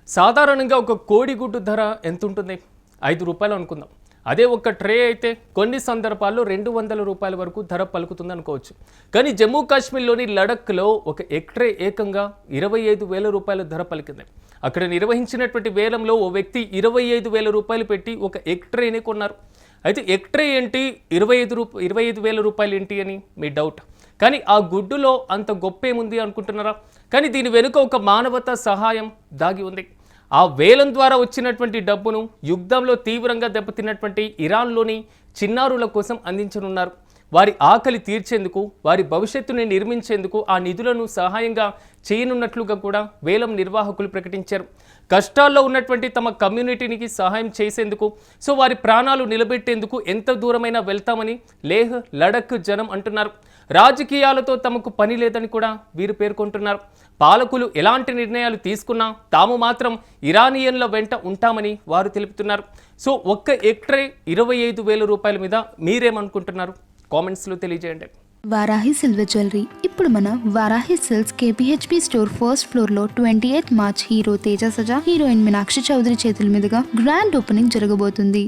సాధారణంగా ఒక కోడిగుడ్డు ధర ఎంత ఉంటుంది? 5 రూపాయలు అనుకుందాం. అదే ఒక ట్రే అయితే కొన్ని సందర్భాల్లో 200 రూపాయల వరకు ధర పలుకుతుంది అనుకోవచ్చు. కానీ జమ్మూ కాశ్మీర్లోని లడఖ్లో ఒక ఎగ్ ట్రే ఏకంగా 25,000 రూపాయల ధర పలికింది. అక్కడ నిర్వహించినటువంటి వేలంలో ఓ వ్యక్తి 25,000 రూపాయలు పెట్టి ఒక ఎగ్ ట్రేని కొన్నారు. అయితే ఎగ్ ట్రే ఏంటి, 25,000 రూపాయలు ఏంటి అని మీ డౌట్. కానీ ఆ గుడ్డులో అంత గొప్పేముంది అనుకుంటున్నారా? కానీ దీని వెనుక ఒక మానవతా సహాయం దాగి ఉంది. ఆ వేలం ద్వారా వచ్చినటువంటి డబ్బును యుద్ధంలో తీవ్రంగా దెబ్బతిన్నటువంటి ఇరాన్లోని చిన్నారుల కోసం అందించనున్నారు. వారి ఆకలి తీర్చేందుకు, వారి భవిష్యత్తుని నిర్మించేందుకు ఆ నిధులను సహాయంగా చేయనున్నట్లుగా కూడా వేలం నిర్వాహకులు ప్రకటించారు. కష్టాల్లో ఉన్నటువంటి తమ కమ్యూనిటీనికి సహాయం చేసేందుకు, వారి ప్రాణాలు నిలబెట్టేందుకు ఎంత దూరమైనా వెళ్తామని లేహ్, లడఖ్ జనం అంటున్నారు. రాజకీయాలతో తమకు పని లేదని కూడా వీరు పేర్కొంటున్నారు. పాలకులు ఎలాంటి నిర్ణయాలు తీసుకున్నా తాము మాత్రం ఇరానియన్ల వెంట ఉంటామని వారు తెలుపుతున్నారు. ఒక్క ఎగ్ ట్రే 25,000 రూపాయల మీద మీరేమనుకుంటున్నారు? కామెంట్స్లో తెలియజేయండి. వారాహి సిల్వర్ జ్యువెలరీ ఇప్పుడు మన Varahi silks KPHP store first floor లో 28 March hero Teja Sajja, heroine Meenakshi Chaudhary చేతుల మీదుగా గ్రాండ్ ఓపెనింగ్ జరగబోతుంది.